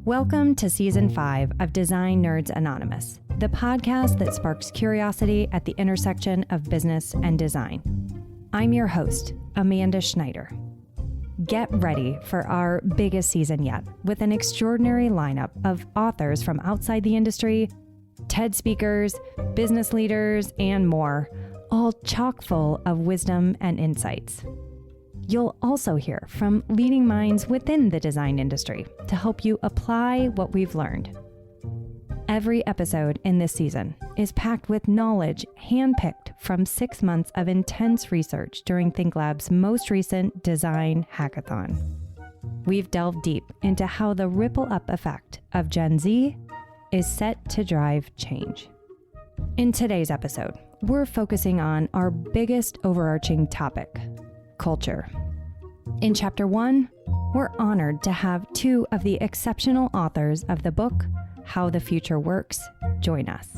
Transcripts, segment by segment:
Welcome to Season 5 of Design Nerds Anonymous, the podcast that sparks curiosity at the intersection of business and design. I'm your host, Amanda Schneider. Get ready for our biggest season yet, with an extraordinary lineup of authors from outside the industry, TED speakers, business leaders, and more, all chock full of wisdom and insights. You'll also hear from leading minds within the design industry to help you apply what we've learned. Every episode in this season is packed with knowledge handpicked from 6 months of intense research during ThinkLab's most recent design hackathon. We've delved deep into how the ripple-up effect of Gen Z is set to drive change. In today's episode, we're focusing on our biggest overarching topic, culture. In Chapter 1, we're honored to have two of the exceptional authors of the book, How the Future Works, join us.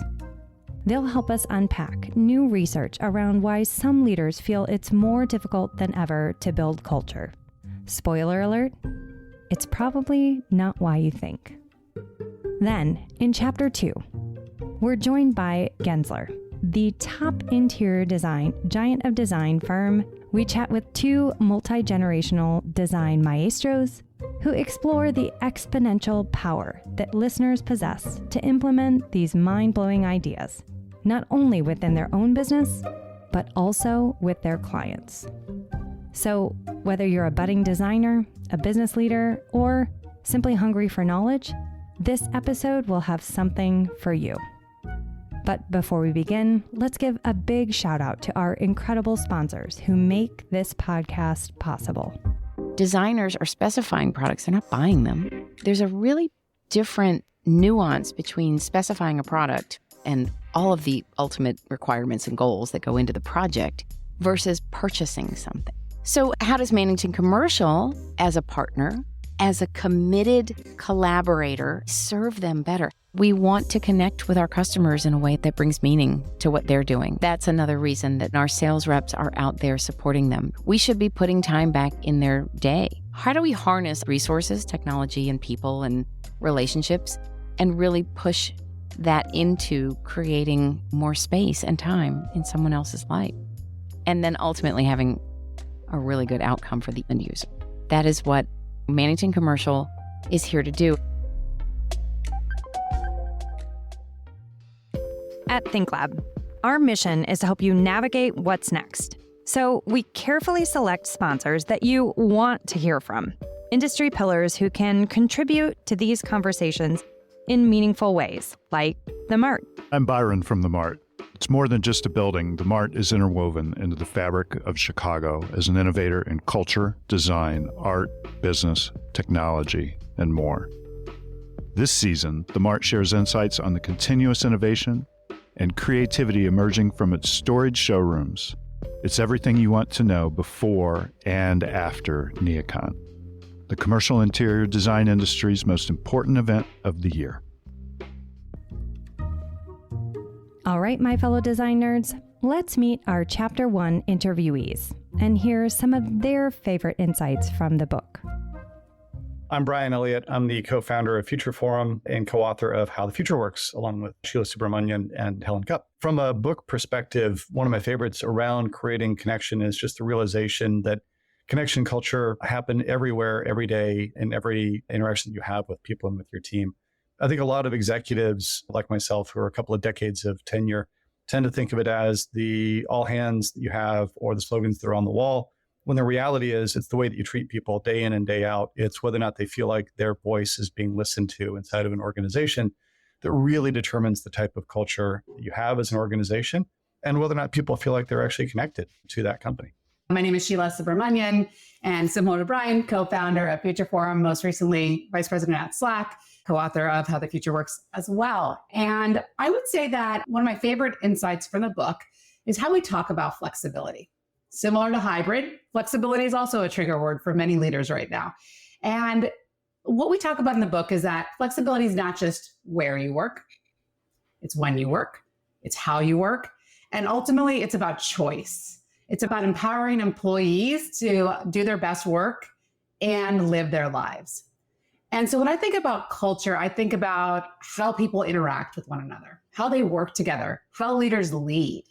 They'll help us unpack new research around why some leaders feel it's more difficult than ever to build culture. Spoiler alert, it's probably not why you think. Then, in Chapter 2, we're joined by Gensler, the top interior design giant of design firm. We chat with two multi-generational design maestros who explore the exponential power that listeners possess to implement these mind-blowing ideas, not only within their own business, but also with their clients. So whether you're a budding designer, a business leader, or simply hungry for knowledge, this episode will have something for you. But before we begin, let's give a big shout out to our incredible sponsors who make this podcast possible. Designers are specifying products, they're not buying them. There's a really different nuance between specifying a product and all of the ultimate requirements and goals that go into the project versus purchasing something. So how does Mannington Commercial, as a partner, as a committed collaborator, serve them better? We want to connect with our customers in a way that brings meaning to what they're doing. That's another reason that our sales reps are out there supporting them. We should be putting time back in their day. How do we harness resources, technology, and people and relationships and really push that into creating more space and time in someone else's life? And then ultimately having a really good outcome for the end user. That is what Mannington Commercial is here to do. At ThinkLab, our mission is to help you navigate what's next. So we carefully select sponsors that you want to hear from, industry pillars who can contribute to these conversations in meaningful ways, like the Mart. I'm Byron from the Mart. It's more than just a building. The Mart is interwoven into the fabric of Chicago as an innovator in culture, design, art, business, technology, and more. This season, the Mart shares insights on the continuous innovation and creativity emerging from its storage showrooms. It's everything you want to know before and after NeoCon, the commercial interior design industry's most important event of the year. All right, my fellow design nerds, let's meet our Chapter 1 interviewees and hear some of their favorite insights from the book. I'm Brian Elliott. I'm the co-founder of Future Forum and co-author of How the Future Works, along with Sheila Subramanian and Helen Cupp. From a book perspective, one of my favorites around creating connection is just the realization that connection culture happen everywhere, every day, in every interaction that you have with people and with your team. I think a lot of executives like myself, who are a couple of decades of tenure, tend to think of it as the all hands that you have or the slogans that are on the wall, when the reality is it's the way that you treat people day in and day out. It's whether or not they feel like their voice is being listened to inside of an organization that really determines the type of culture that you have as an organization and whether or not people feel like they're actually connected to that company. My name is Sheila Subramanian, and similar to Brian, co-founder of Future Forum, most recently vice president at Slack, co-author of How the Future Works as well. And I would say that one of my favorite insights from the book is how we talk about flexibility. Similar to hybrid, flexibility is also a trigger word for many leaders right now. And what we talk about in the book is that flexibility is not just where you work, it's when you work, it's how you work, and ultimately it's about choice. It's about empowering employees to do their best work and live their lives. And so when I think about culture, I think about how people interact with one another, how they work together, how leaders lead.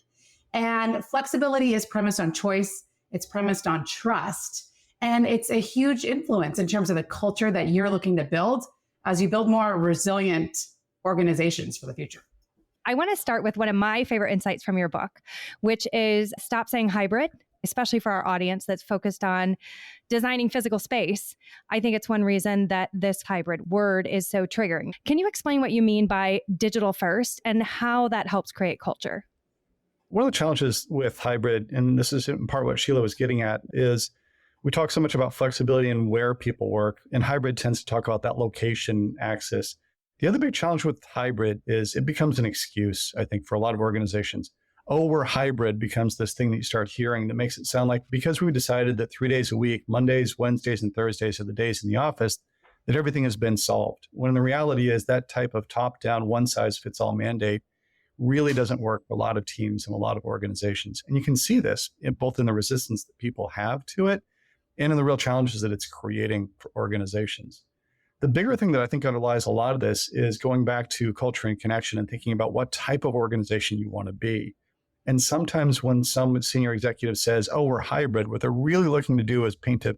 And flexibility is premised on choice. It's premised on trust. And it's a huge influence in terms of the culture that you're looking to build as you build more resilient organizations for the future. I want to start with one of my favorite insights from your book, which is stop saying hybrid, especially for our audience that's focused on designing physical space. I think it's one reason that this hybrid word is so triggering. Can you explain what you mean by digital first and how that helps create culture? One of the challenges with hybrid, and this is in part what Sheila was getting at, is we talk so much about flexibility and where people work, and hybrid tends to talk about that location axis. The other big challenge with hybrid is it becomes an excuse, I think, for a lot of organizations. Oh, we're hybrid becomes this thing that you start hearing that makes it sound like because we decided that 3 days a week, Mondays, Wednesdays, and Thursdays are the days in the office, that everything has been solved. When the reality is that type of top-down, one-size-fits-all mandate really doesn't work for a lot of teams and a lot of organizations. And you can see this both in the resistance that people have to it and in the real challenges that it's creating for organizations. The bigger thing that I think underlies a lot of this is going back to culture and connection and thinking about what type of organization you want to be. And sometimes when some senior executive says, oh, we're hybrid, what they're really looking to do is paint a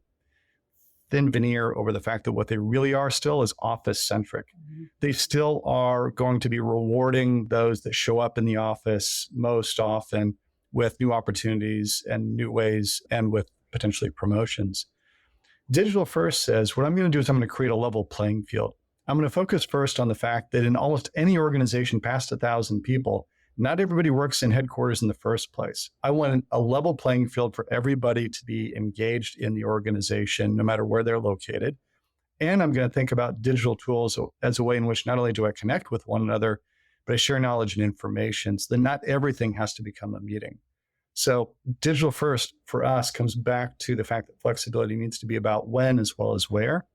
thin veneer over the fact that what they really are still is office-centric. Mm-hmm. They still are going to be rewarding those that show up in the office most often with new opportunities and new ways and with potentially promotions. Digital first says, what I'm going to do is I'm going to create a level playing field. I'm going to focus first on the fact that in almost any organization past 1,000 people, not everybody works in headquarters in the first place. I want a level playing field for everybody to be engaged in the organization, no matter where they're located. And I'm going to think about digital tools as a way in which not only do I connect with one another, but I share knowledge and information so that not everything has to become a meeting. So digital first for us comes back to the fact that flexibility needs to be about when as well as where.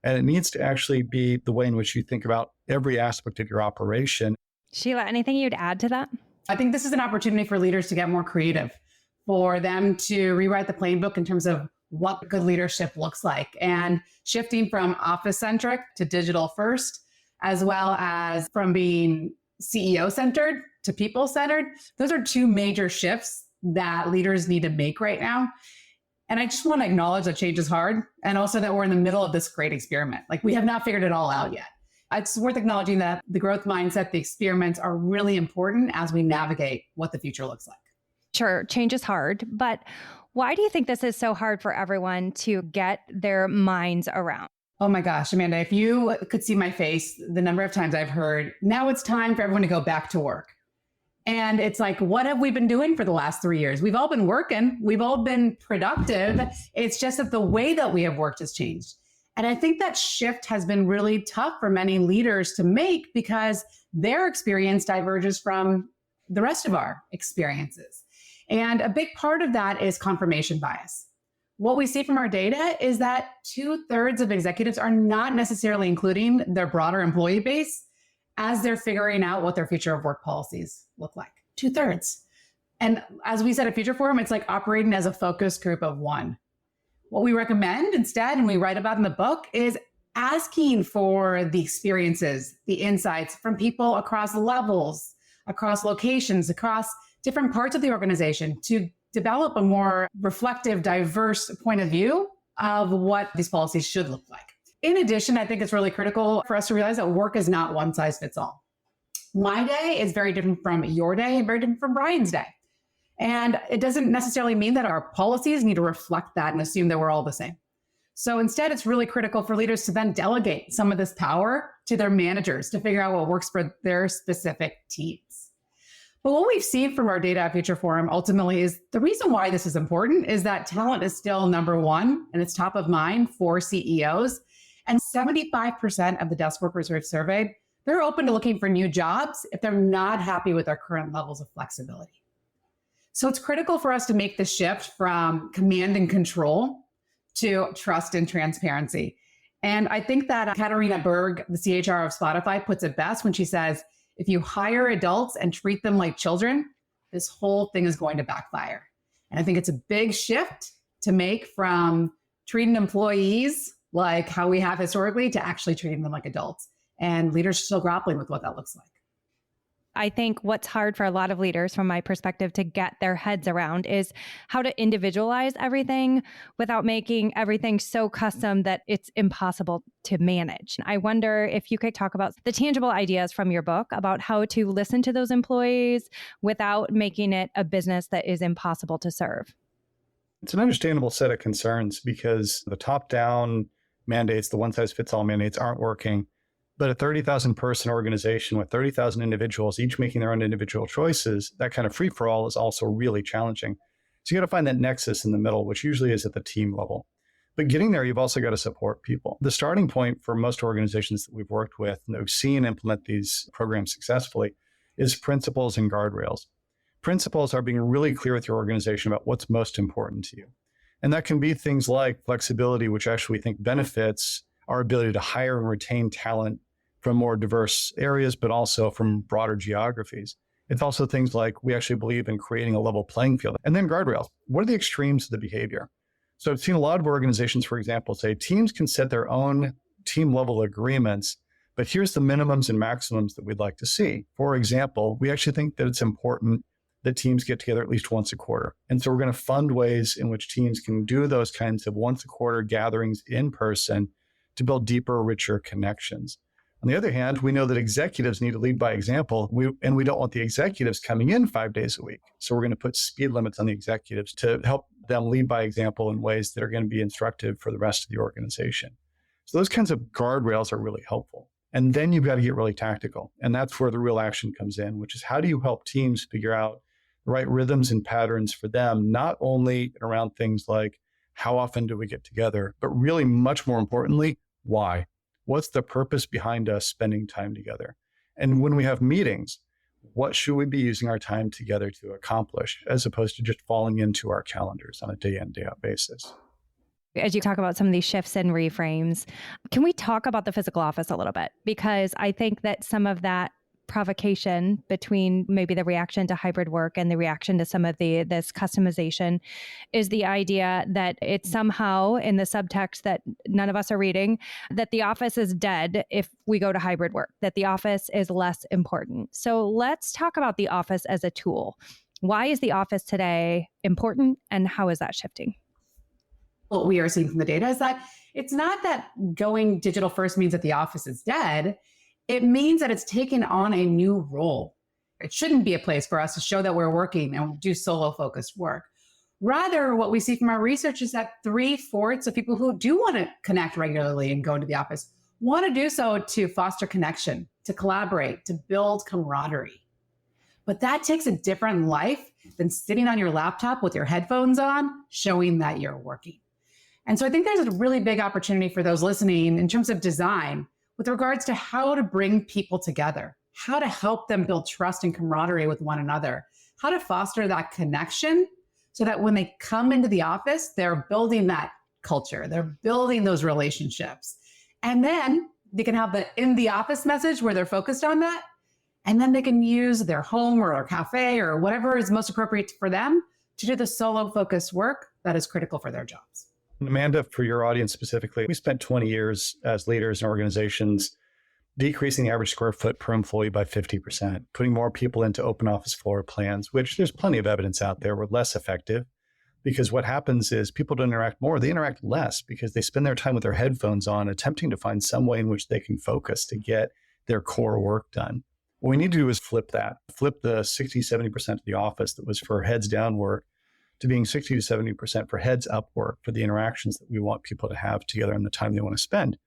And it needs to actually be the way in which you think about every aspect of your operation. Sheila, anything you'd add to that? I think this is an opportunity for leaders to get more creative, for them to rewrite the playbook in terms of what good leadership looks like, and shifting from office-centric to digital first, as well as from being CEO-centered to people-centered. Those are two major shifts that leaders need to make right now. And I just want to acknowledge that change is hard, and also that we're in the middle of this great experiment. Like, we have not figured it all out yet. It's worth acknowledging that the growth mindset, the experiments are really important as we navigate what the future looks like. Sure, change is hard, but why do you think this is so hard for everyone to get their minds around? Oh my gosh, Amanda, if you could see my face, the number of times I've heard, now it's time for everyone to go back to work. And it's like, what have we been doing for the last 3 years? We've all been working. We've all been productive. It's just that the way that we have worked has changed. And I think that shift has been really tough for many leaders to make because their experience diverges from the rest of our experiences. And a big part of that is confirmation bias. What we see from our data is that 2/3 of executives are not necessarily including their broader employee base as they're figuring out what their future of work policies look like. 2/3. And as we said at Future Forum, it's like operating as a focus group of one. What we recommend instead, and we write about in the book, is asking for the experiences, the insights from people across levels, across locations, across different parts of the organization to develop a more reflective, diverse point of view of what these policies should look like. In addition, I think it's really critical for us to realize that work is not one size fits all. My day is very different from your day and very different from Brian's day. And it doesn't necessarily mean that our policies need to reflect that and assume that we're all the same. So instead, it's really critical for leaders to then delegate some of this power to their managers to figure out what works for their specific teams. But what we've seen from our data at Future Forum ultimately is the reason why this is important is that talent is still number one and it's top of mind for CEOs. And 75% of the desk workers we've surveyed, they're open to looking for new jobs if they're not happy with their current levels of flexibility. So it's critical for us to make the shift from command and control to trust and transparency. And I think that Katarina Berg, the CHRO of Spotify, puts it best when she says, if you hire adults and treat them like children, this whole thing is going to backfire. And I think it's a big shift to make from treating employees like how we have historically, to actually treating them like adults. And leaders are still grappling with what that looks like. I think what's hard for a lot of leaders, from my perspective, to get their heads around is how to individualize everything without making everything so custom that it's impossible to manage. I wonder if you could talk about the tangible ideas from your book about how to listen to those employees without making it a business that is impossible to serve. It's an understandable set of concerns because the top-down mandates, the one-size-fits-all mandates, aren't working. But a 30,000 person organization with 30,000 individuals, each making their own individual choices, that kind of free-for-all is also really challenging. So you got to find that nexus in the middle, which usually is at the team level. But getting there, you've also got to support people. The starting point for most organizations that we've worked with and that we've seen implement these programs successfully is principles and guardrails. Principles are being really clear with your organization about what's most important to you. And that can be things like flexibility, which actually we think benefits our ability to hire and retain talent from more diverse areas, but also from broader geographies. It's also things like we actually believe in creating a level playing field. And then guardrails. What are the extremes of the behavior? So I've seen a lot of organizations, for example, say teams can set their own team level agreements, but here's the minimums and maximums that we'd like to see. For example, we actually think that it's important that teams get together at least once a quarter. And so we're going to fund ways in which teams can do those kinds of once a quarter gatherings in person to build deeper, richer connections. On the other hand, we know that executives need to lead by example, and we don't want the executives coming in 5 days a week. So we're going to put speed limits on the executives to help them lead by example in ways that are going to be instructive for the rest of the organization. So those kinds of guardrails are really helpful. And then you've got to get really tactical. And that's where the real action comes in, which is how do you help teams figure out the right rhythms and patterns for them, not only around things like how often do we get together, but really much more importantly, why? What's the purpose behind us spending time together? And when we have meetings, what should we be using our time together to accomplish, as opposed to just falling into our calendars on a day in, day out basis? As you talk about some of these shifts and reframes, can we talk about the physical office a little bit? Because I think that some of that provocation between maybe the reaction to hybrid work and the reaction to some of this customization is the idea that it's somehow in the subtext that none of us are reading, that the office is dead if we go to hybrid work, that the office is less important. So let's talk about the office as a tool. Why is the office today important, and how is that shifting? What we are seeing from the data is that it's not that going digital first means that the office is dead. It means that it's taken on a new role. It shouldn't be a place for us to show that we're working and do solo focused work. Rather, what we see from our research is that 3/4 of people who do want to connect regularly and go into the office want to do so to foster connection, to collaborate, to build camaraderie. But that takes a different life than sitting on your laptop with your headphones on, showing that you're working. And so I think there's a really big opportunity for those listening in terms of design with regards to how to bring people together, how to help them build trust and camaraderie with one another, how to foster that connection so that when they come into the office, they're building that culture, they're building those relationships. And then they can have the in the office message where they're focused on that. And then they can use their home or their cafe or whatever is most appropriate for them to do the solo focused work that is critical for their jobs. Amanda, for your audience specifically, we spent 20 years as leaders in organizations decreasing the average square foot per employee by 50%, putting more people into open office floor plans, which there's plenty of evidence out there were less effective because what happens is people don't interact more, they interact less because they spend their time with their headphones on attempting to find some way in which they can focus to get their core work done. What we need to do is flip that, flip the 60, 70% of the office that was for heads down work to being 60 to 70% for heads up work for the interactions that we want people to have together and the time they want to spend.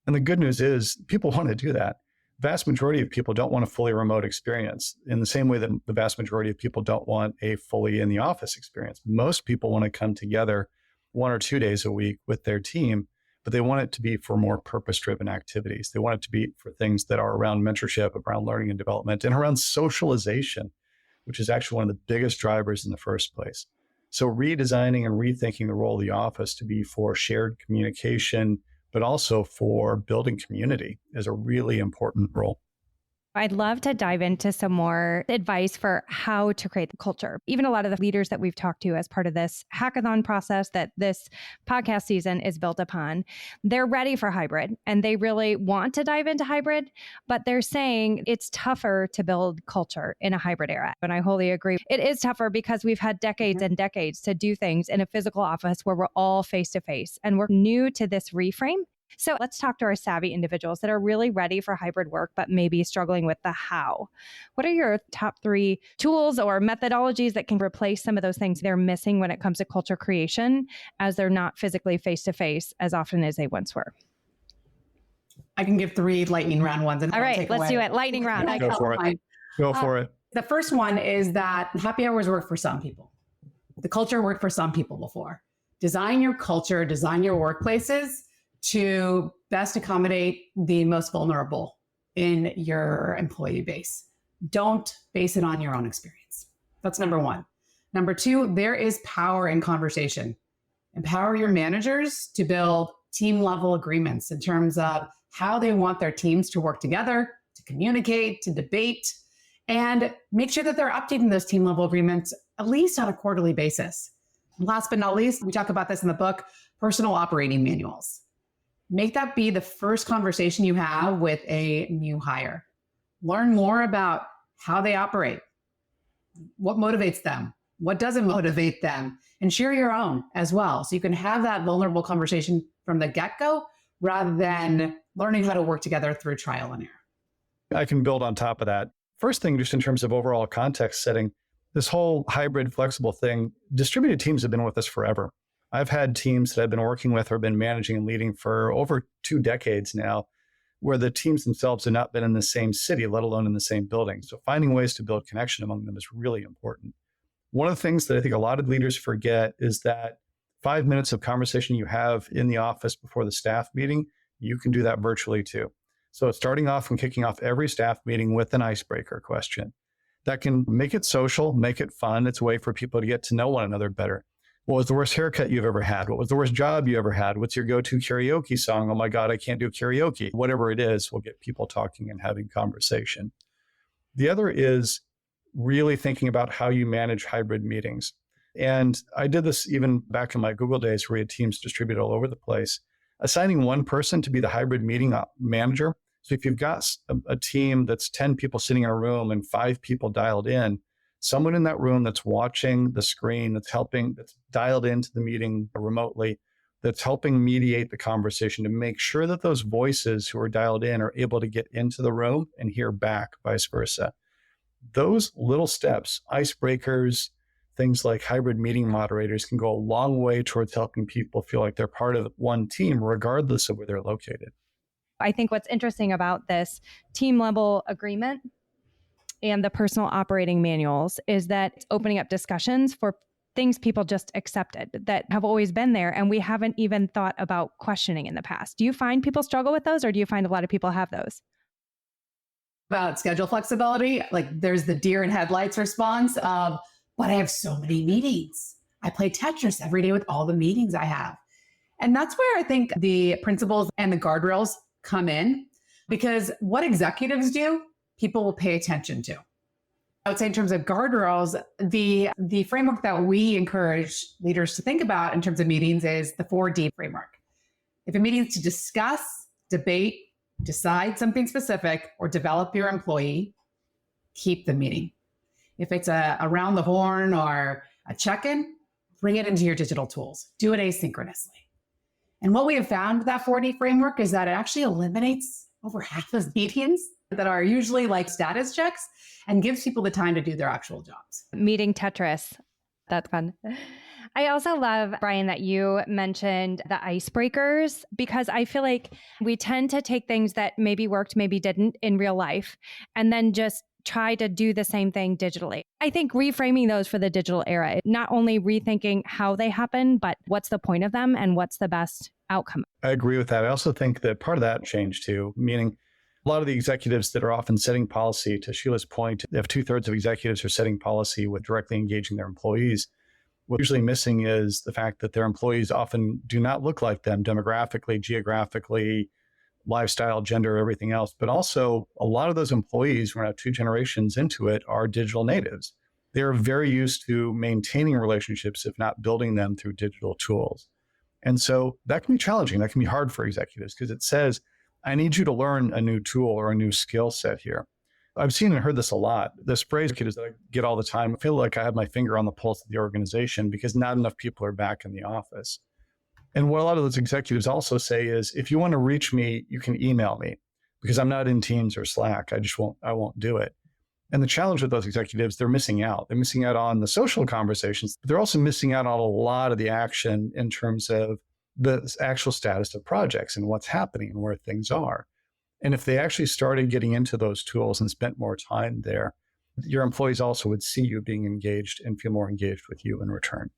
And the good news is people want to do that. Vast majority of people don't want a fully remote experience in the same way that the vast majority of people don't want a fully in the office experience. Most people want to come together 1 or 2 days a week with their team, but they want it to be for more purpose-driven activities. They want it to be for things that are around mentorship, around learning and development, and around socialization, which is actually one of the biggest drivers in the first place. So redesigning and rethinking the role of the office to be for shared communication, but also for building community is a really important role. I'd love to dive into some more advice for how to create the culture. Even a lot of the leaders that we've talked to as part of this hackathon process that this podcast season is built upon, they're ready for hybrid and they really want to dive into hybrid, but they're saying it's tougher to build culture in a hybrid era. And I wholly agree. It is tougher because we've had decades and decades to do things in a physical office where we're all face to face, and we're new to this reframe. So let's talk to our savvy individuals that are really ready for hybrid work, but maybe struggling with the how. What are your top 3 tools or methodologies that can replace some of those things they're missing when it comes to culture creation, as they're not physically face-to-face as often as they once were? I can give 3 lightning round ones. And all right, let's do it. Lightning round. Go for it. Go for it. The first one is that happy hours work for some people. The culture worked for some people before. Design your culture, design your workplaces to best accommodate the most vulnerable in your employee base. Don't base it on your own experience. That's number 1. Number 2, there is power in conversation. Empower your managers to build team level agreements in terms of how they want their teams to work together, to communicate, to debate, and make sure that they're updating those team level agreements at least on a quarterly basis. And last but not least, we talk about this in the book, personal operating manuals. Make that be the first conversation you have with a new hire. Learn more about how they operate, what motivates them, what doesn't motivate them, and share your own as well. So you can have that vulnerable conversation from the get-go rather than learning how to work together through trial and error. I can build on top of that. First thing, just in terms of overall context setting, this whole hybrid flexible thing, distributed teams have been with us forever. I've had teams that I've been working with or been managing and leading for over 2 decades now, where the teams themselves have not been in the same city, let alone in the same building. So finding ways to build connection among them is really important. One of the things that I think a lot of leaders forget is that 5 minutes of conversation you have in the office before the staff meeting, you can do that virtually too. So starting off and kicking off every staff meeting with an icebreaker question that can make it social, make it fun. It's a way for people to get to know one another better. What was the worst haircut you've ever had? What was the worst job you ever had? What's your go-to karaoke song? Oh my God, I can't do karaoke. Whatever it is, will get people talking and having conversation. The other is really thinking about how you manage hybrid meetings. And I did this even back in my Google days where we had teams distributed all over the place. Assigning one person to be the hybrid meeting manager. So if you've got a team that's 10 people sitting in a room and 5 people dialed in, someone in that room that's watching the screen, that's dialed into the meeting remotely, that's helping mediate the conversation to make sure that those voices who are dialed in are able to get into the room and hear back, vice versa. Those little steps, icebreakers, things like hybrid meeting moderators can go a long way towards helping people feel like they're part of one team, regardless of where they're located. I think what's interesting about this team level agreement and the personal operating manuals is that it's opening up discussions for things people just accepted that have always been there and we haven't even thought about questioning in the past. Do you find people struggle with those, or do you find a lot of people have those? About schedule flexibility, like there's the deer in headlights response of, but I have so many meetings. I play Tetris every day with all the meetings I have. And that's where I think the principles and the guardrails come in, because what executives do, people will pay attention to. I would say in terms of guardrails, the framework that we encourage leaders to think about in terms of meetings is the 4D framework. If a meeting is to discuss, debate, decide something specific, or develop your employee, keep the meeting. If it's a around the horn or a check-in, bring it into your digital tools. Do it asynchronously. And what we have found with that 4D framework is that it actually eliminates over half of meetings that are usually like status checks and gives people the time to do their actual jobs. Meeting Tetris. That's fun. I also love, Brian, that you mentioned the icebreakers, because I feel like we tend to take things that maybe worked, maybe didn't in real life, and then just try to do the same thing digitally. I think reframing those for the digital era, not only rethinking how they happen, but what's the point of them and what's the best outcome. I agree with that. I also think that part of that change too, meaning a lot of the executives that are often setting policy, to Sheila's point, if 2/3 of executives are setting policy with directly engaging their employees, what's usually missing is the fact that their employees often do not look like them demographically, geographically, lifestyle, gender, everything else. But also a lot of those employees, we're now 2 generations into it, are digital natives. They're very used to maintaining relationships, if not building them through digital tools. And so that can be challenging. That can be hard for executives because it says, I need you to learn a new tool or a new skill set here. I've seen and heard this a lot. This phrase that I get all the time, I feel like I have my finger on the pulse of the organization because not enough people are back in the office. And what a lot of those executives also say is, if you want to reach me, you can email me because I'm not in Teams or Slack. I won't do it. And the challenge with those executives, they're missing out. They're missing out on the social conversations. But they're also missing out on a lot of the action in terms of the actual status of projects and what's happening and where things are. And if they actually started getting into those tools and spent more time there, your employees also would see you being engaged and feel more engaged with you in return.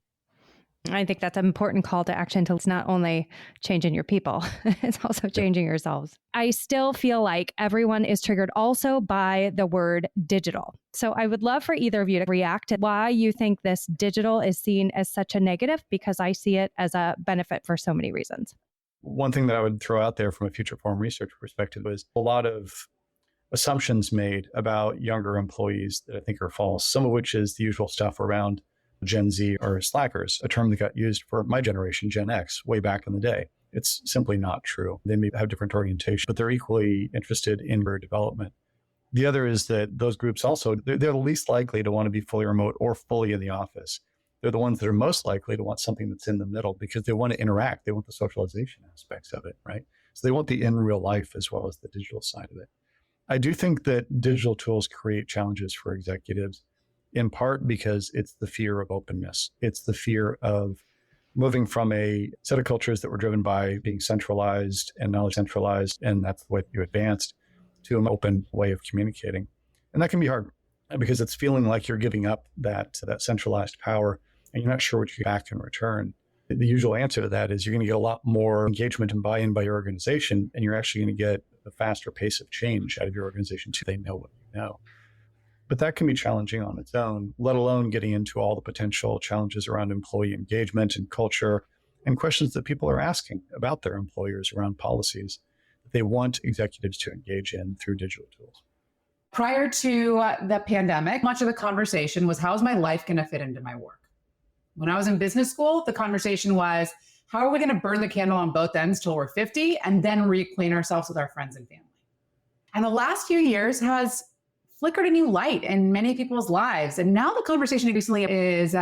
I think that's an important call to action to it's not only changing your people, it's also changing yourselves. I still feel like everyone is triggered also by the word digital. So I would love for either of you to react to why you think this digital is seen as such a negative, because I see it as a benefit for so many reasons. One thing that I would throw out there from a Future Forum research perspective was a lot of assumptions made about younger employees that I think are false, some of which is the usual stuff around Gen Z or slackers, a term that got used for my generation, Gen X, way back in the day. It's simply not true. They may have different orientation, but they're equally interested in career development. The other is that those groups also, they're the least likely to want to be fully remote or fully in the office. They're the ones that are most likely to want something that's in the middle because they want to interact. They want the socialization aspects of it, right? So they want the in real life as well as the digital side of it. I do think that digital tools create challenges for executives, in part because it's the fear of openness. It's the fear of moving from a set of cultures that were driven by being centralized and knowledge centralized, and that's the way you advanced, to an open way of communicating. And that can be hard because it's feeling like you're giving up that centralized power and you're not sure what you get back in return. The usual answer to that is you're going to get a lot more engagement and buy-in by your organization, and you're actually going to get a faster pace of change out of your organization too. They know what you know. But that can be challenging on its own, let alone getting into all the potential challenges around employee engagement and culture and questions that people are asking about their employers around policies that they want executives to engage in through digital tools. Prior to the pandemic, much of the conversation was, how's my life going to fit into my work? When I was in business school, the conversation was, how are we going to burn the candle on both ends till we're 50 and then reclaim ourselves with our friends and family? And the last few years has flickered a new light in many people's lives. And now the conversation increasingly is,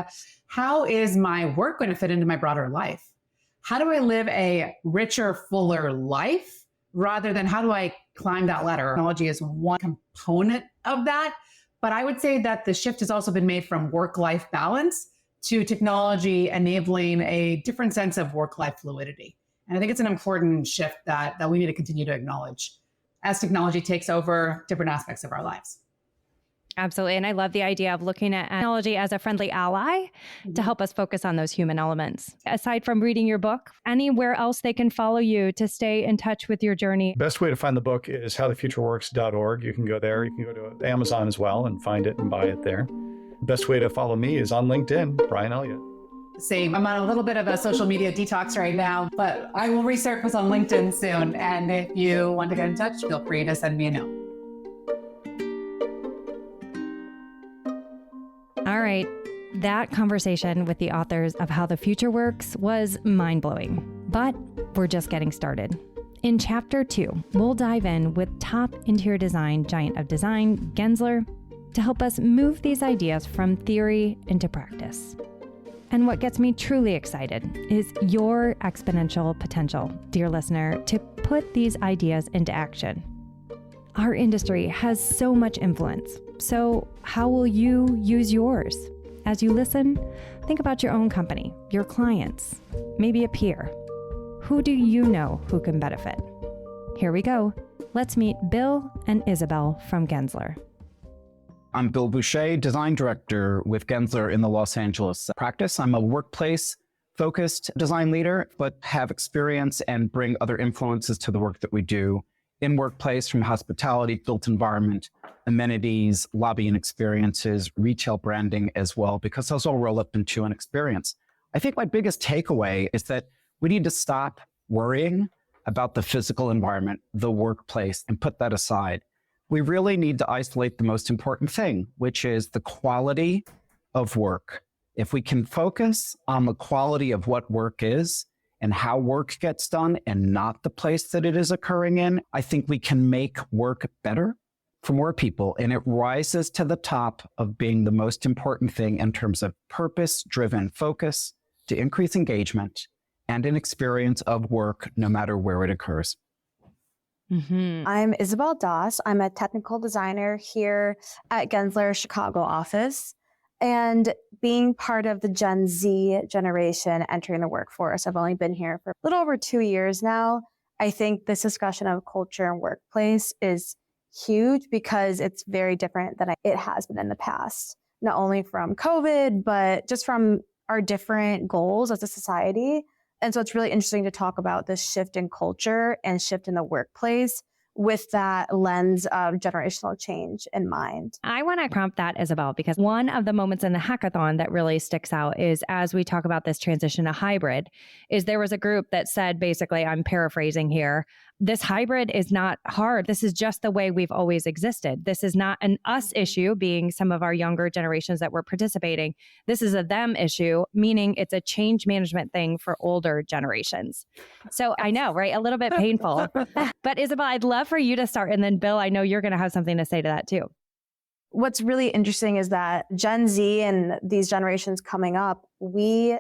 how is my work going to fit into my broader life? How do I live a richer, fuller life rather than how do I climb that ladder? Technology is one component of that. But I would say that the shift has also been made from work-life balance to technology enabling a different sense of work-life fluidity. And I think it's an important shift that we need to continue to acknowledge as technology takes over different aspects of our lives. Absolutely. And I love the idea of looking at technology as a friendly ally to help us focus on those human elements. Aside from reading your book, anywhere else they can follow you to stay in touch with your journey? Best way to find the book is howthefutureworks.org. You can go there. You can go to Amazon as well and find it and buy it there. The best way to follow me is on LinkedIn, Brian Elliott. Same. I'm on a little bit of a social media detox right now, but I will resurface on LinkedIn soon. And if you want to get in touch, feel free to send me a note. All right. That conversation with the authors of How the Future Works was mind-blowing, but we're just getting started. In Chapter 2, we'll dive in with top interior design giant of design, Gensler, to help us move these ideas from theory into practice. And what gets me truly excited is your exponential potential, dear listener, to put these ideas into action. Our industry has so much influence. So how will you use yours? As you listen, think about your own company, your clients, maybe a peer. Who do you know who can benefit? Here we go. Let's meet Bill and Isabel from Gensler. I'm Bill Boucher, design director with Gensler in the Los Angeles practice. I'm a workplace-focused design leader, but have experience and bring other influences to the work that we do in workplace, from hospitality, built environment, amenities, lobbying experiences, retail branding as well, because those all roll up into an experience. I think my biggest takeaway is that we need to stop worrying about the physical environment, the workplace, and put that aside. We really need to isolate the most important thing, which is the quality of work. If we can focus on the quality of what work is and how work gets done and not the place that it is occurring in, I think we can make work better for more people. And it rises to the top of being the most important thing in terms of purpose-driven focus to increase engagement and an experience of work, no matter where it occurs. Mm-hmm. I'm Isabel Doss. I'm a technical designer here at Gensler Chicago office. And being part of the Gen Z generation entering the workforce, I've only been here for a little over 2 years now. I think this discussion of culture and workplace is huge because it's very different than it has been in the past, not only from COVID, but just from our different goals as a society. And so it's really interesting to talk about this shift in culture and shift in the workplace with that lens of generational change in mind. I want to prompt that, Isabel, because one of the moments in the hackathon that really sticks out is as we talk about this transition to hybrid, is there was a group that said, basically, I'm paraphrasing here, this hybrid is not hard. This is just the way we've always existed. This is not an us issue, being some of our younger generations that were participating. This is a them issue, meaning it's a change management thing for older generations. So I know, right? A little bit painful. But Isabel, I'd love for you to start. And then Bill, I know you're going to have something to say to that too. What's really interesting is that Gen Z and these generations coming up, we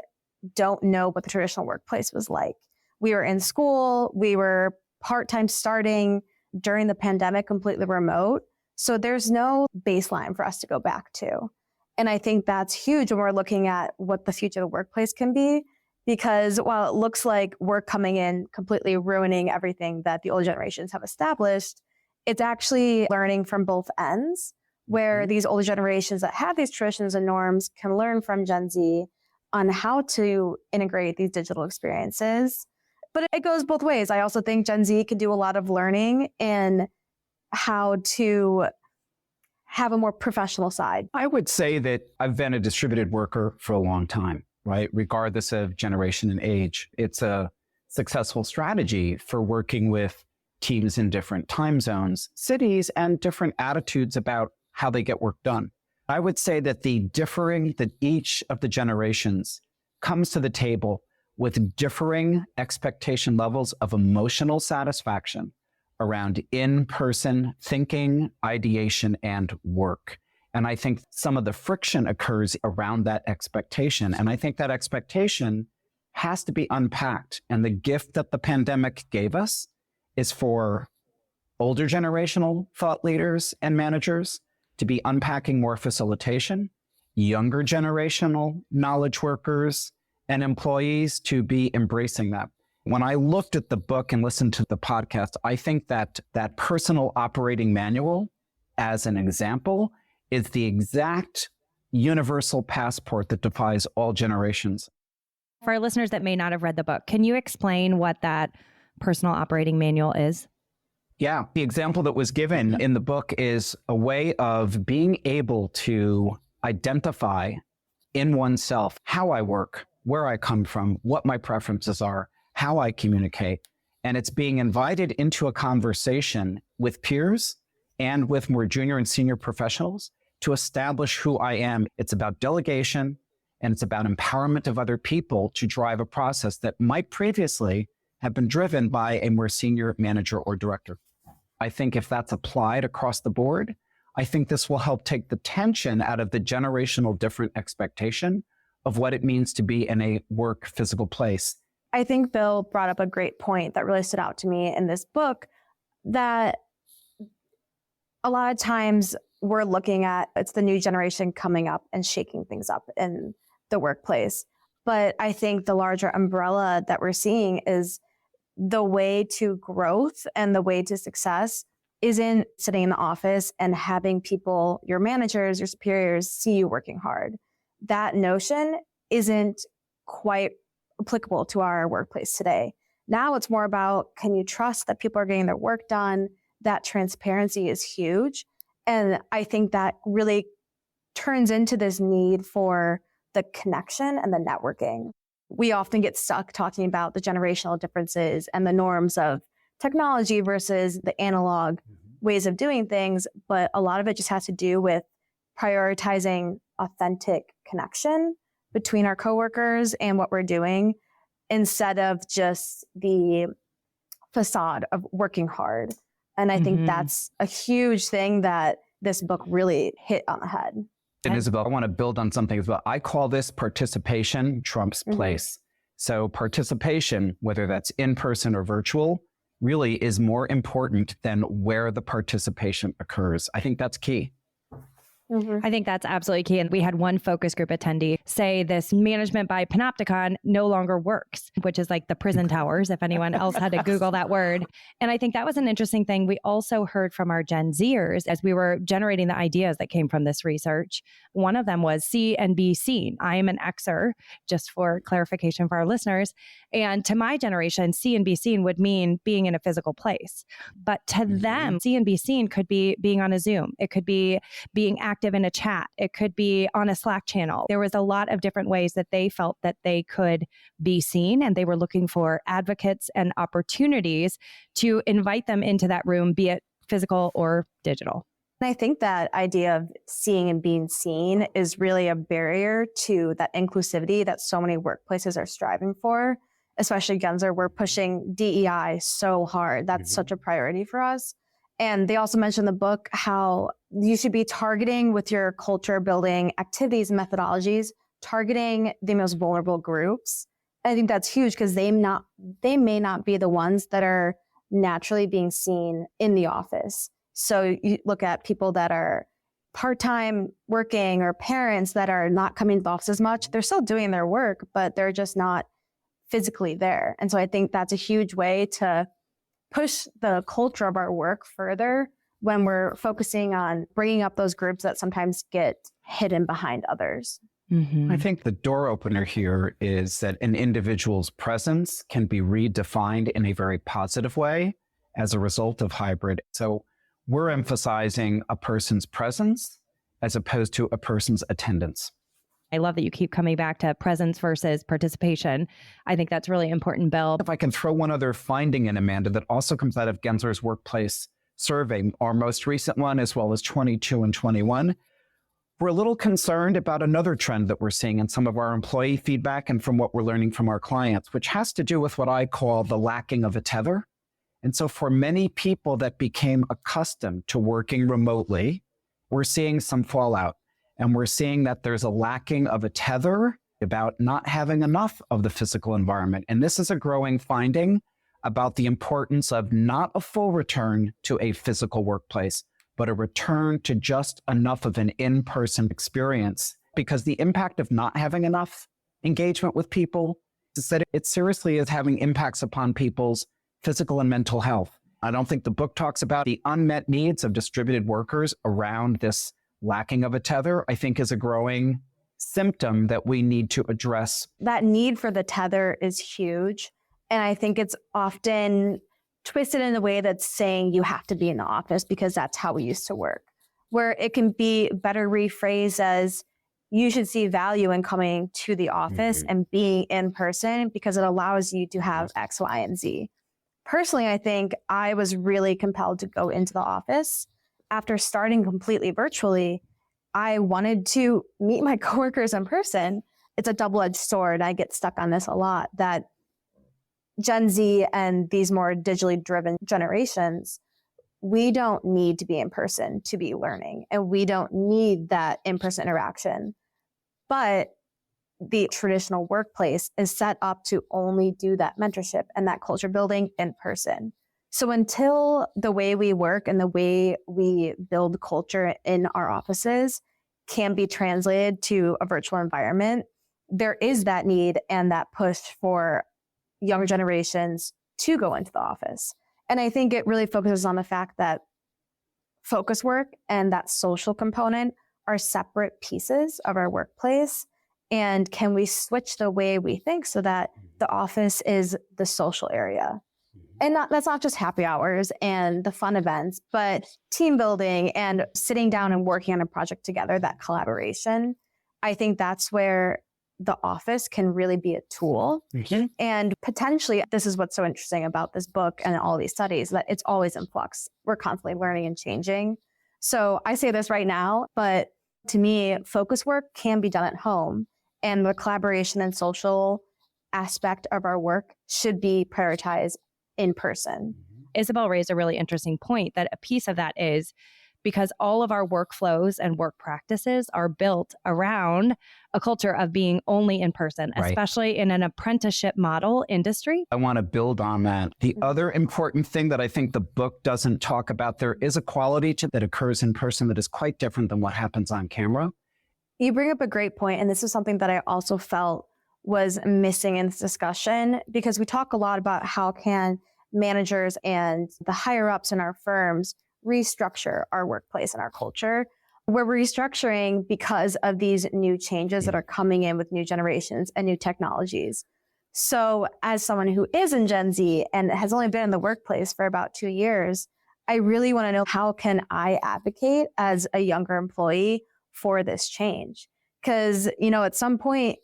don't know what the traditional workplace was like. We were in school, we were part-time starting during the pandemic, completely remote. So there's no baseline for us to go back to. And I think that's huge when we're looking at what the future of the workplace can be, because while it looks like we're coming in completely ruining everything that the older generations have established, it's actually learning from both ends, where these older generations that have these traditions and norms can learn from Gen Z on how to integrate these digital experiences. But it goes both ways. I also think Gen Z can do a lot of learning in how to have a more professional side. I would say that I've been a distributed worker for a long time, right? Regardless of generation and age. It's a successful strategy for working with teams in different time zones, cities, and different attitudes about how they get work done. I would say that that each of the generations comes to the table with differing expectation levels of emotional satisfaction around in-person thinking, ideation, and work. And I think some of the friction occurs around that expectation. And I think that expectation has to be unpacked. And the gift that the pandemic gave us is for older generational thought leaders and managers to be unpacking more facilitation, younger generational knowledge workers and employees to be embracing that. When I looked at the book and listened to the podcast, I think that that personal operating manual, as an example, is the exact universal passport that defies all generations. For our listeners that may not have read the book, can you explain what that personal operating manual is? Yeah, the example that was given in the book is a way of being able to identify in oneself how I work, where I come from, what my preferences are, how I communicate. And it's being invited into a conversation with peers and with more junior and senior professionals to establish who I am. It's about delegation and it's about empowerment of other people to drive a process that might previously have been driven by a more senior manager or director. I think if that's applied across the board, I think this will help take the tension out of the generational different expectation of what it means to be in a work physical place. I think Bill brought up a great point that really stood out to me in this book, that a lot of times we're looking at it's the new generation coming up and shaking things up in the workplace. But I think the larger umbrella that we're seeing is the way to growth and the way to success isn't sitting in the office and having people, your managers, your superiors, see you working hard. That notion isn't quite applicable to our workplace today. Now it's more about, can you trust that people are getting their work done? That transparency is huge. And I think that really turns into this need for the connection and the networking. we often get stuck talking about the generational differences and the norms of technology versus the analog ways of doing things. But a lot of it just has to do with prioritizing authentic connection between our coworkers and what we're doing, instead of just the facade of working hard. And I think that's a huge thing that this book really hit on the head. And Isabel, I want to build on something as well. I call this participation trumps place. So participation, whether that's in person or virtual, really is more important than where the participation occurs. I think that's key. I think that's absolutely key. And we had one focus group attendee say this management by panopticon no longer works, which is like the prison towers, if anyone else had to Google that word. And I think that was an interesting thing. We also heard from our Gen Zers as we were generating the ideas that came from this research. One of them was see and be seen. I am an Xer, just for clarification for our listeners. And to my generation, see and be seen would mean being in a physical place. But to them, see and be seen could be being on a Zoom. It could be being active in a chat. It could be on a Slack channel. There was a lot of different ways that they felt that they could be seen, and they were looking for advocates and opportunities to invite them into that room, be it physical or digital. And I think that idea of seeing and being seen is really a barrier to that inclusivity that so many workplaces are striving for, especially Genzer. We're pushing DEI so hard. That's such a priority for us. And they also mentioned in the book how you should be targeting with your culture building activities and methodologies, targeting the most vulnerable groups. I think that's huge because they may not be the ones that are naturally being seen in the office. So you look at people that are part-time working or parents that are not coming to the office as much. They're still doing their work, but they're just not physically there. And so I think that's a huge way to push the culture of our work further when we're focusing on bringing up those groups that sometimes get hidden behind others. I think the door opener here is that an individual's presence can be redefined in a very positive way as a result of hybrid. So we're emphasizing a person's presence as opposed to a person's attendance. I love that you keep coming back to presence versus participation. I think that's really important, Bill. If I can throw one other finding in, Amanda, that also comes out of Gensler's workplace survey, our most recent one, as well as 22 and 21, we're a little concerned about another trend that we're seeing in some of our employee feedback and from what we're learning from our clients, which has to do with what I call the lacking of a tether. And so for many people that became accustomed to working remotely, we're seeing some fallout. And we're seeing that there's a lacking of a tether about not having enough of the physical environment. And this is a growing finding about the importance of not a full return to a physical workplace, but a return to just enough of an in-person experience. Because the impact of not having enough engagement with people is that it seriously is having impacts upon people's physical and mental health. I don't think the book talks about the unmet needs of distributed workers around this lacking of a tether, I think, is a growing symptom that we need to address. That need for the tether is huge. And I think it's often twisted in a way that's saying you have to be in the office because that's how we used to work, where it can be better rephrased as you should see value in coming to the office and being in person because it allows you to have X, Y, and Z. Personally, I think I was really compelled to go into the office. After starting completely virtually, I wanted to meet my coworkers in person. It's a double-edged sword. I get stuck on this a lot, that Gen Z and these more digitally driven generations, we don't need to be in person to be learning, and we don't need that in-person interaction. But the traditional workplace is set up to only do that mentorship and that culture building in person. So until the way we work and the way we build culture in our offices can be translated to a virtual environment, there is that need and that push for younger generations to go into the office. And I think it really focuses on the fact that focus work and that social component are separate pieces of our workplace. And can we switch the way we think so that the office is the social area? And that's not just happy hours and the fun events, but team building and sitting down and working on a project together, that collaboration. I think that's where the office can really be a tool. And potentially, this is what's so interesting about this book and all these studies, that it's always in flux. We're constantly learning and changing. So I say this right now, but to me, focus work can be done at home, and the collaboration and social aspect of our work should be prioritized in person. Isabel raised a really interesting point that a piece of that is because all of our workflows and work practices are built around a culture of being only in person, especially in an apprenticeship model industry. I want to build on that. The other important thing that I think the book doesn't talk about, there is a quality to that occurs in person that is quite different than what happens on camera. You bring up a great point, and this is something that I also felt was missing in this discussion, because we talk a lot about how can managers and the higher ups in our firms restructure our workplace and our culture. We're restructuring because of these new changes that are coming in with new generations and new technologies. So as someone who is in Gen Z and has only been in the workplace for about 2 years, I really want to know, how can I advocate as a younger employee for this change? Because, at some point,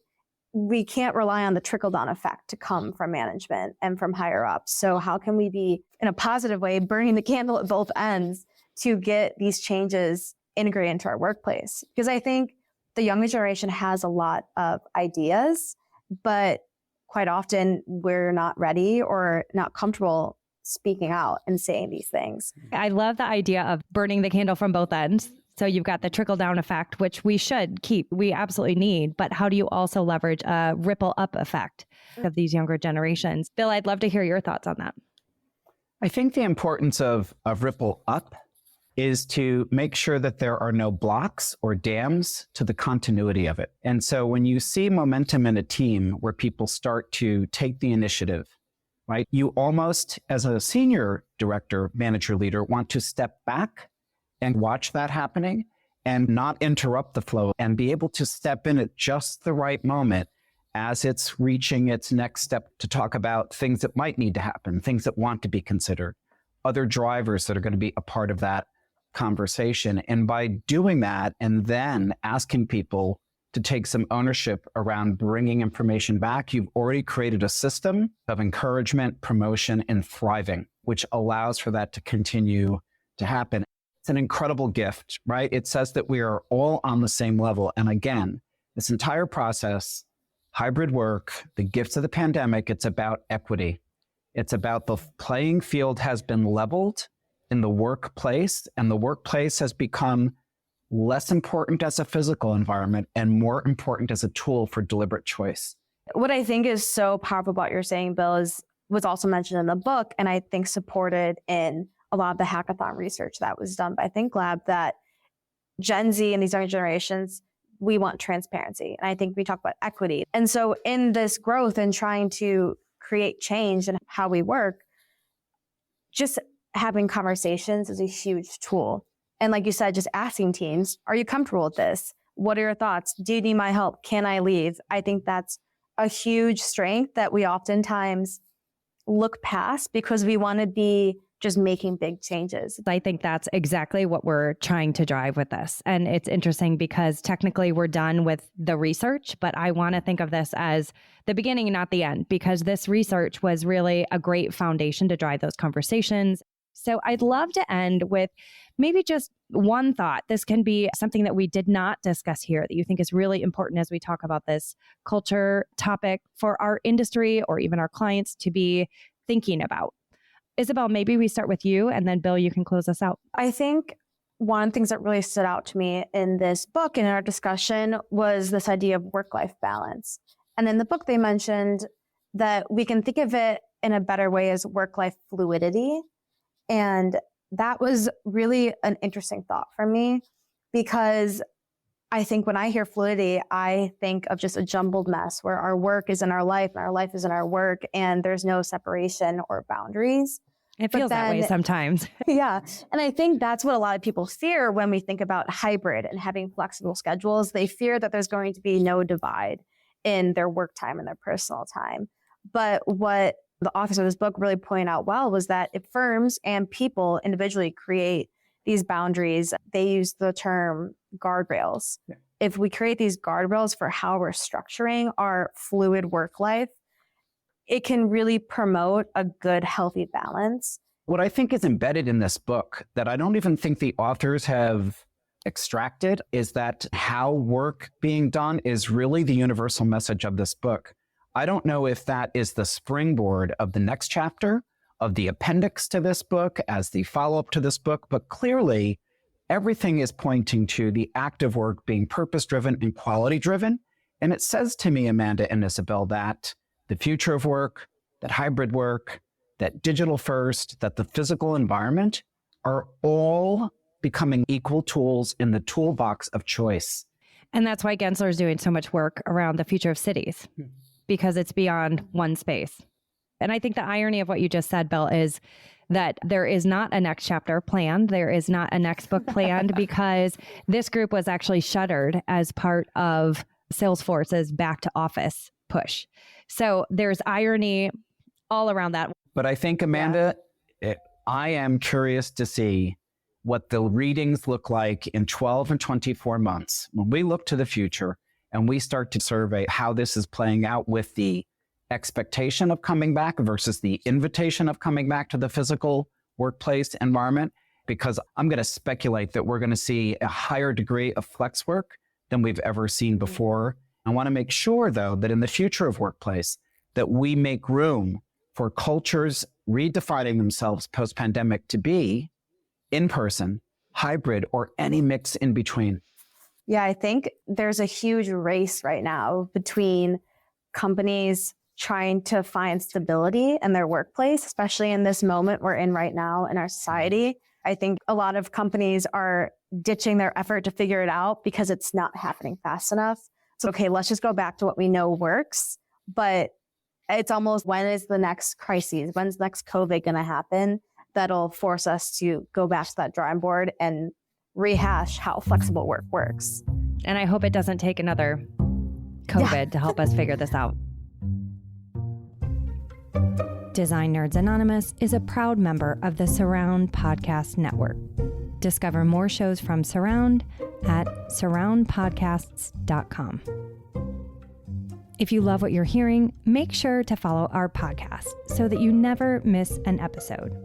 we can't rely on the trickle-down effect to come from management and from higher ups. So how can we be, in a positive way, burning the candle at both ends to get these changes integrated into our workplace? Because I think the younger generation has a lot of ideas, but quite often we're not ready or not comfortable speaking out and saying these things. I love the idea of burning the candle from both ends. So you've got the trickle down effect, which we should keep, we absolutely need, but how do you also leverage a ripple up effect of these younger generations? Bill, I'd love to hear your thoughts on that. I think the importance of ripple up is to make sure that there are no blocks or dams to the continuity of it. And so when you see momentum in a team where people start to take the initiative, right, you almost, as a senior director, manager, leader, want to step back and watch that happening and not interrupt the flow and be able to step in at just the right moment as it's reaching its next step to talk about things that might need to happen, things that want to be considered, other drivers that are going to be a part of that conversation. And by doing that and then asking people to take some ownership around bringing information back, you've already created a system of encouragement, promotion, and thriving, which allows for that to continue to happen. It's an incredible gift, right? It says that we are all on the same level. And again, this entire process, hybrid work, the gifts of the pandemic, it's about equity. It's about the playing field has been leveled in the workplace, and the workplace has become less important as a physical environment and more important as a tool for deliberate choice. What I think is so powerful about what you're saying, Bill, is was also mentioned in the book, and I think supported in a lot of the hackathon research that was done by ThinkLab, that Gen Z and these younger generations, we want transparency. And I think we talk about equity. And so in this growth and trying to create change in how we work, just having conversations is a huge tool. And like you said, just asking teams, are you comfortable with this? What are your thoughts? Do you need my help? Can I leave? I think that's a huge strength that we oftentimes look past because we want to be just making big changes. I think that's exactly what we're trying to drive with this. And it's interesting because technically we're done with the research, but I want to think of this as the beginning and not the end, because this research was really a great foundation to drive those conversations. So I'd love to end with maybe just one thought. This can be something that we did not discuss here that you think is really important as we talk about this culture topic for our industry or even our clients to be thinking about. Isabel, maybe we start with you, and then Bill, you can close us out. I think one of the things that really stood out to me in this book and in our discussion was this idea of work-life balance. And in the book, they mentioned that we can think of it in a better way as work-life fluidity. And that was really an interesting thought for me, because I think when I hear fluidity, I think of just a jumbled mess where our work is in our life and our life is in our work, and there's no separation or boundaries. It feels that way sometimes. Yeah. And I think that's what a lot of people fear when we think about hybrid and having flexible schedules. They fear that there's going to be no divide in their work time and their personal time. But what the authors of this book really point out well was that if firms and people individually create these boundaries, they use the term guardrails. Yeah. if we create these guardrails for how we're structuring our fluid work life, it can really promote a good, healthy balance. What I think is embedded in this book that I don't even think the authors have extracted is that how work being done is really the universal message of this book. I don't know if that is the springboard of the next chapter, of the appendix to this book, as the follow-up to this book, but clearly everything is pointing to the act of work being purpose-driven and quality-driven. And it says to me, Amanda and Isabel, that the future of work, that hybrid work, that digital first, that the physical environment are all becoming equal tools in the toolbox of choice. And that's why Gensler is doing so much work around the future of cities, because it's beyond one space. And I think the irony of what you just said, Bill, is that there is not a next chapter planned. There is not a next book planned because this group was actually shuttered as part of Salesforce's back to office push. So there's irony all around that. But I think, Amanda, I am curious to see what the readings look like in 12 and 24 months. When we look to the future and we start to survey how this is playing out with the expectation of coming back versus the invitation of coming back to the physical workplace environment, because I'm going to speculate that we're going to see a higher degree of flex work than we've ever seen before. I want to make sure, though, that in the future of workplace, that we make room for cultures redefining themselves post-pandemic to be in-person, hybrid, or any mix in between. Yeah, I think there's a huge race right now between companies trying to find stability in their workplace, especially in this moment we're in right now in our society. I think a lot of companies are ditching their effort to figure it out because it's not happening fast enough. So, okay, let's just go back to what we know works. But it's almost, when is the next crisis? When's the next COVID going to happen? That'll force us to go back to that drawing board and rehash how flexible work works. And I hope it doesn't take another COVID to help us figure this out. Design Nerds Anonymous is a proud member of the Surround Podcast Network. Discover more shows from Surround at surroundpodcasts.com. If you love what you're hearing, make sure to follow our podcast so that you never miss an episode.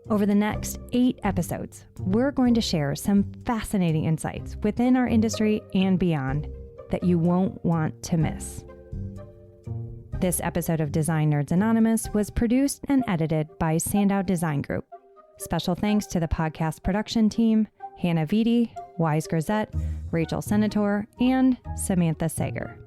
Over the next 8 episodes, we're going to share some fascinating insights within our industry and beyond that you won't want to miss. This episode of Design Nerds Anonymous was produced and edited by Sandow Design Group. Special thanks to the podcast production team, Hannah Vitti, Wise Grisette, Rachel Senator, and Samantha Sager.